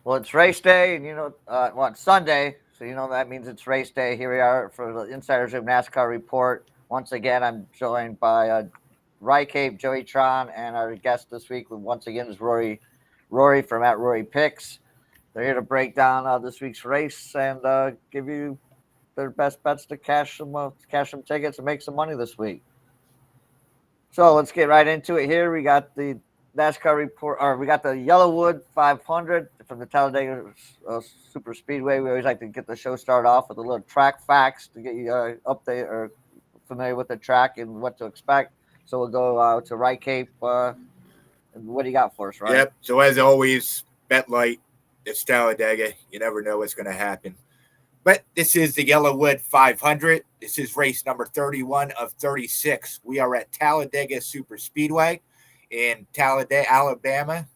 Well, it's race day, and it's Sunday, so that means it's race day. Here we are for the Insidersroom NASCAR Report. Once again, I'm joined by Rye Cape, Joey Tron, and our guest this week, once again, is Rory from at Rory Picks. They're here to break down this week's race and give you their best bets to cash some tickets and make some money this week. So let's get right into it here. We got the NASCAR report, or we got the Yellowwood 500 from the Talladega Super Speedway. We always like to get the show started off with a little track facts to get you update or familiar with the track and what to expect. So we'll go to Rye Cape. What do you got for us, right? Yep. So as always, bet light. It's Talladega. You never know what's going to happen. But this is the Yellowwood 500. This is race number 31 of 36. We are at Talladega Super Speedway in Talladega, Alabama.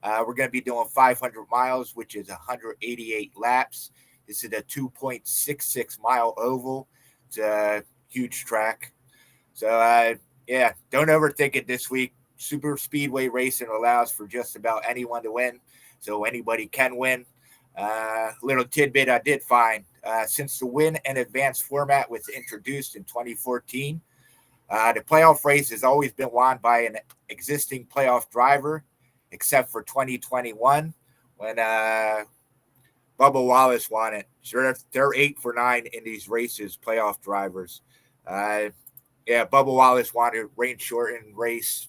We're going to be doing 500 miles, which is 188 laps. This is a 2.66 mile oval. It's a huge track. So, don't overthink it this week. Super Speedway racing allows for just about anyone to win, so anybody can win. Little tidbit I did find, since the win and advance format was introduced in 2014, the playoff race has always been won by an existing playoff driver, except for 2021 when Bubba Wallace won it. So they're 8 for 9 in these races, playoff drivers. Bubba Wallace won a rain-shortened race,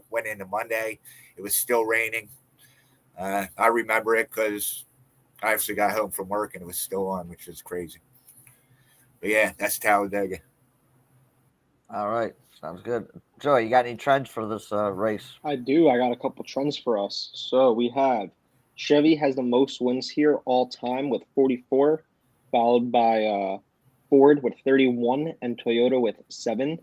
went into Monday. It was still raining. I remember it because I actually got home from work and it was still on, which is crazy. But yeah, that's Talladega. All right. Sounds good. Joey, you got any trends for this race? I do. I got a couple trends for us. So we have Chevy has the most wins here all time with 44, followed by Ford with 31 and Toyota with 7.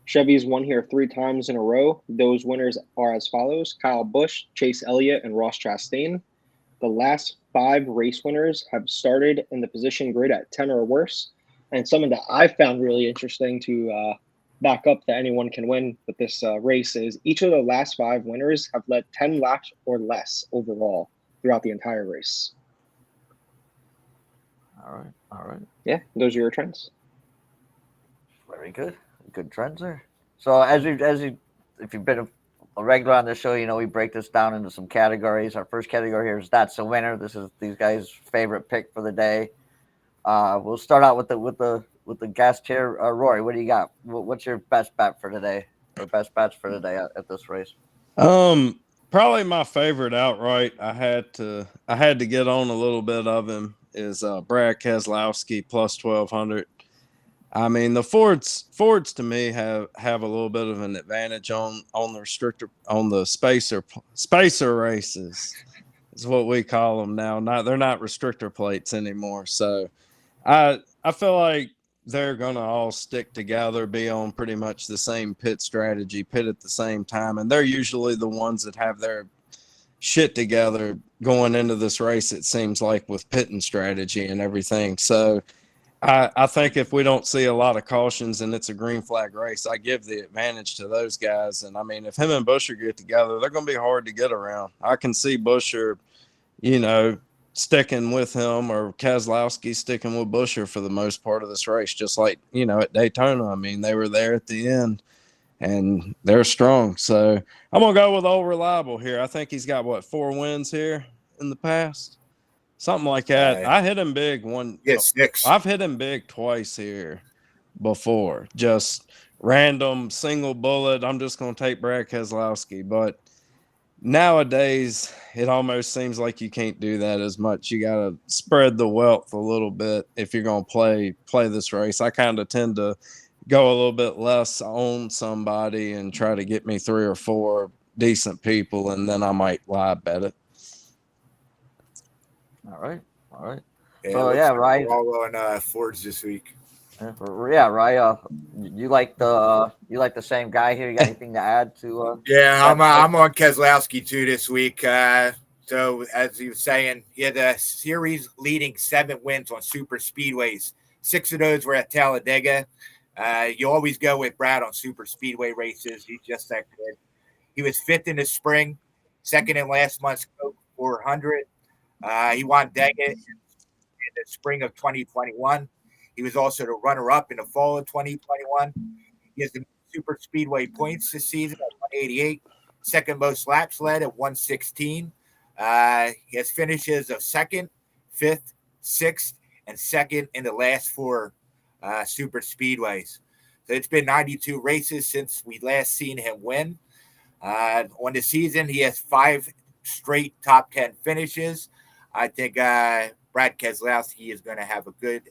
Chevy's won here 3 times in a row. Those winners are as follows: Kyle Busch, Chase Elliott, and Ross Chastain. The last 5 race winners have started in the position grid at 10 or worse. And something that I found really interesting to back up that anyone can win with this race is each of the last 5 winners have led 10 laps or less overall throughout the entire race. All right. Yeah, those are your trends. Very good. Good trends there. So if you've been a regular on this show, we break this down into some categories. Our first category here is That's a Winner. This is these guys' favorite pick for the day. We'll start out with the guest here. Rory, what do you got? What's your best bet for today? Or best bets for today at this race? Probably my favorite outright. I had to get on a little bit of him is Brad Keselowski plus 1,200. I mean, the Fords to me have a little bit of an advantage on the spacer races is what we call them now. They're not restrictor plates anymore. So I feel like they're gonna all stick together, be on pretty much the same pit strategy, pit at the same time, and they're usually the ones that have their shit together going into this race. It seems like with pitting strategy and everything. So I think if we don't see a lot of cautions and it's a green flag race, I give the advantage to those guys. And I mean, if him and Buescher get together, they're going to be hard to get around. I can see Buescher, sticking with him, or Keselowski sticking with Buescher for the most part of this race, just like, at Daytona. I mean, they were there at the end and they're strong. So I'm going to go with Old Reliable here. I think he's got 4 wins here in the past. Something like that. I hit him big one. Yeah, 6. I've hit him big twice here before. Just random single bullet. I'm just going to take Brad Keselowski. But nowadays, it almost seems like you can't do that as much. You got to spread the wealth a little bit if you're going to play this race. I kind of tend to go a little bit less on somebody and try to get me 3 or 4 decent people, and then I might live bet it. All right. Yeah, So Rye. We're all on Fords this week. Rye. You like the same guy here? You got anything to add to? I'm on Keselowski too this week. So as you were saying, he had a series leading 7 wins on super speedways. 6 of those were at Talladega. You always go with Brad on super speedway races. He's just that good. He was 5th in the spring, second in last month's Coke 400. He won Dega in the spring of 2021. He was also the runner-up in the fall of 2021. He has the super speedway points this season at 188, second most laps led at 116. He has finishes of second, fifth, sixth, and second in the last four super speedways. So it's been 92 races since we last seen him win. On the season, he has 5 straight top 10 finishes. I think Brad Keselowski is going to have a good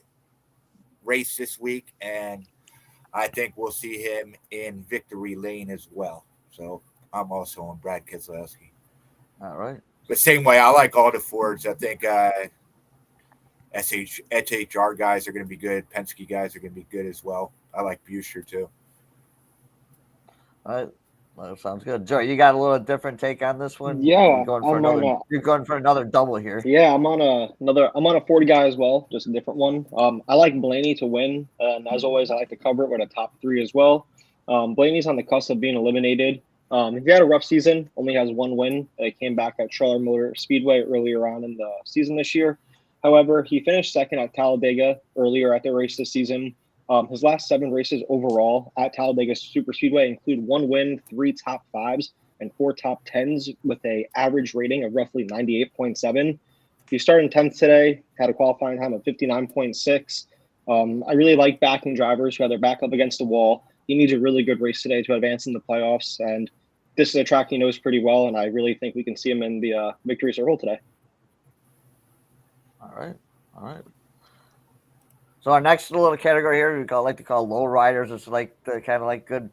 race this week, and I think we'll see him in victory lane as well. So I'm also on Brad Keselowski. All right. The same way, I like all the Fords. I think SHR guys are going to be good. Penske guys are going to be good as well. I like Buescher too. All right. Well, sounds good. Joe, you got a little different take on this one? Yeah, you're going for another double here. Yeah, I'm on a 40 guy as well, just a different one. I like Blaney to win, and as always, I like to cover it with a top 3 as well. Blaney's on the cusp of being eliminated. He had a rough season, only has 1 win. He came back at Charlotte Motor Speedway earlier on in the season this year. However, he finished second at Talladega earlier at the race this season. His last 7 races overall at Talladega Super Speedway include 1 win, 3 top 5s, and 4 top 10s with an average rating of roughly 98.7. He started 10th today, had a qualifying time of 59.6. I really like backing drivers who have their back up against the wall. He needs a really good race today to advance in the playoffs, and this is a track he knows pretty well, and I really think we can see him in the victory circle today. All right. So our next little category here, we like to call low riders. It's like the kind of like good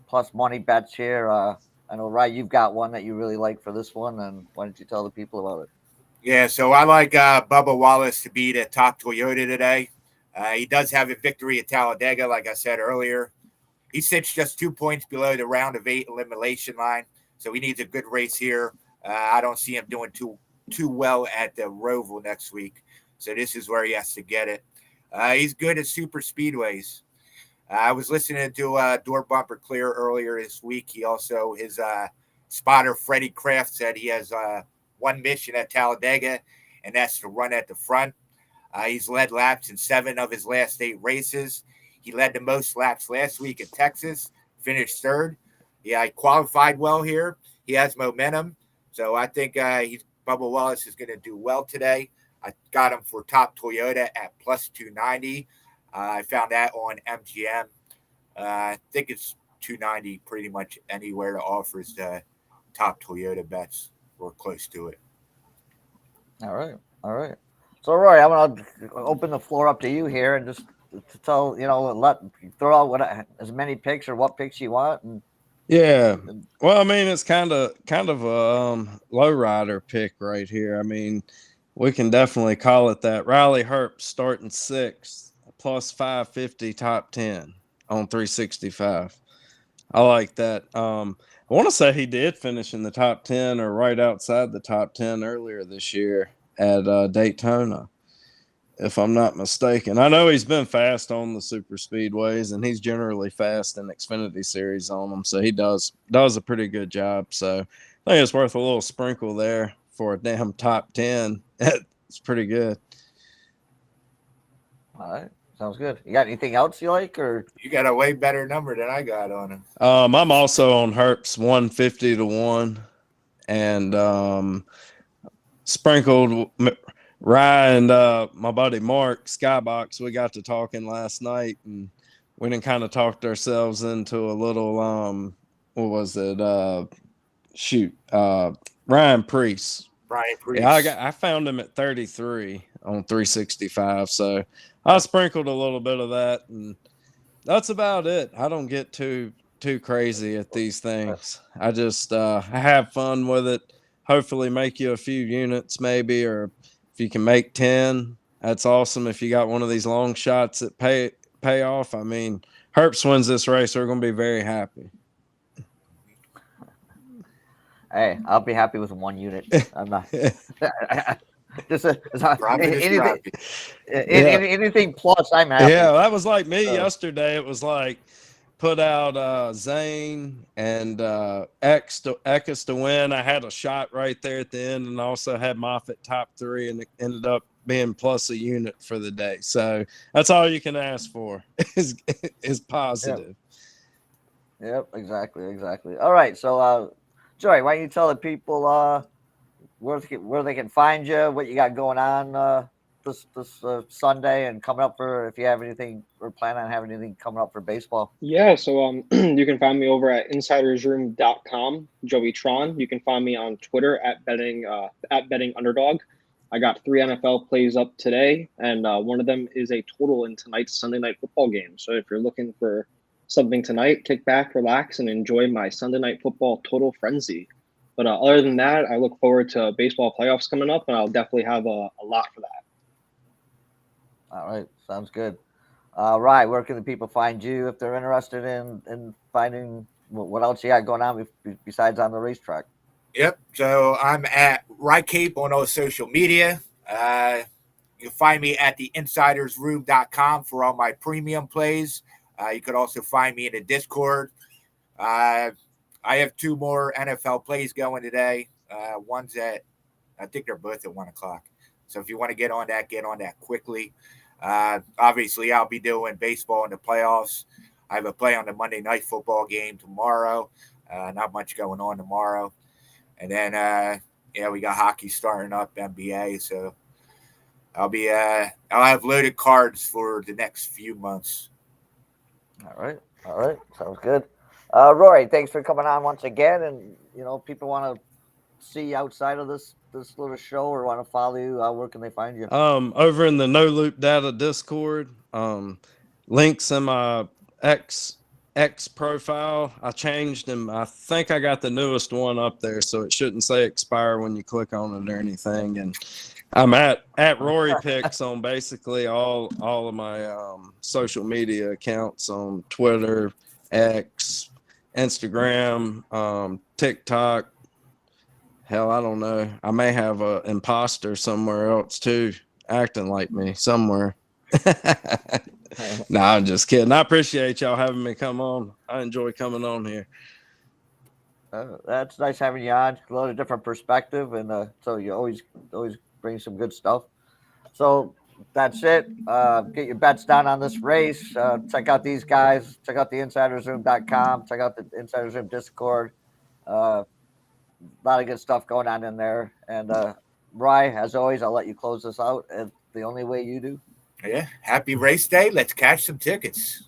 plus money bets here. I know, Ryan, you've got one that you really like for this one, and why don't you tell the people about it? Yeah, so I like Bubba Wallace to be the top Toyota today. He does have a victory at Talladega, like I said earlier. He sits just 2 points below the round of 8 elimination line, so he needs a good race here. I don't see him doing too well at the Roval next week, so this is where he has to get it. He's good at super speedways. I was listening to Door Bumper Clear earlier this week. He also, his spotter, Freddie Kraft, said he has one mission at Talladega, and that's to run at the front. He's led laps in 7 of his last 8 races. He led the most laps last week at Texas, finished 3rd. Yeah, he qualified well here. He has momentum. So I think Bubba Wallace is going to do well today. I got him for top Toyota at plus 290. I found that on MGM. I think it's 290 pretty much anywhere that offers the top Toyota bets. We're close to it. All right. So, Roy, I'm going to open the floor up to you here and just to tell, throw out as many picks or what picks you want. And yeah. Well, I mean, it's kind of a low rider pick right here. I mean, we can definitely call it that. Riley Herbst starting 6th, plus 550 top 10 on 365. I like that. I want to say he did finish in the top 10 or right outside the top 10 earlier this year at Daytona, if I'm not mistaken. I know he's been fast on the super speedways, and he's generally fast in Xfinity Series on them, so he does a pretty good job. So I think it's worth a little sprinkle there for a damn top 10. It's pretty good. All right. Sounds good. You got anything else you like, or you got a way better number than I got on him? I'm also on Herbst 150 to 1, and sprinkled Ryan and my buddy Mark Skybox. We got to talking last night, and we done kind of talked ourselves into a little what was it? Ryan Priest. Brian Priest. Yeah, I found him at 33 on 365, so I sprinkled a little bit of that, and that's about it. I don't get too crazy at these things. I just I have fun with it. Hopefully make you a few units maybe, or if you can make 10, that's awesome. If you got one of these long shots that pay off, I mean, Herbst wins this race, we're going to be very happy. Hey, I'll be happy with 1 unit. I'm not. Anything plus, I'm happy. Yeah, that was like me yesterday. It was like put out Zane and Eckes to win. I had a shot right there at the end, and also had Moffitt top 3, and it ended up being plus a unit for the day. So that's all you can ask for is positive. Yep, exactly. All right, so Joey, why don't you tell the people where they can find you, what you got going on this Sunday, and coming up for, if you have anything or plan on having anything coming up for baseball. Yeah, so you can find me over at insidersroom.com, Joey Tron. You can find me on Twitter at betting underdog. I got 3 NFL plays up today, and one of them is a total in tonight's Sunday night football game. So if you're looking for something tonight, kick back, relax, and enjoy my Sunday night football total frenzy. But other than that, I look forward to baseball playoffs coming up, and I'll definitely have a lot for that. All right, sounds good. Right, where can the people find you if they're interested in finding what else you got going on besides on the racetrack? Yep. So I'm at Rycape on all social media. You can find me at the Insidersroom.com for all my premium plays. You could also find me in the Discord. I have 2 more NFL plays going today. One's at, I think they're both at 1 o'clock. So if you want to get on that quickly. Obviously, I'll be doing baseball in the playoffs. I have a play on the Monday Night Football game tomorrow. Not much going on tomorrow. And then, we got hockey starting up, NBA. So I'll have loaded cards for the next few months. All right, sounds good. Rory, thanks for coming on once again. And people want to see you outside of this little show or want to follow you, where can they find you? Over in the No Loop Data Discord. Links in my X profile. I changed them. I think I got the newest one up there, so it shouldn't say expire when you click on it or anything. And I'm at Rory Picks on basically all of my social media accounts on Twitter, X, Instagram, TikTok. Hell, I don't know. I may have an imposter somewhere else too, acting like me somewhere. No, I'm just kidding. I appreciate y'all having me come on. I enjoy coming on here. That's nice having you on. A lot of different perspective, and so you always bring some good stuff. So that's it. Get your bets down on this race. Check out these guys. Check out the Insidersroom.com. Check out the Insidersroom Discord. A lot of good stuff going on in there. And Rye, as always, I'll let you close this out the only way you do. Yeah. Happy race day. Let's catch some tickets.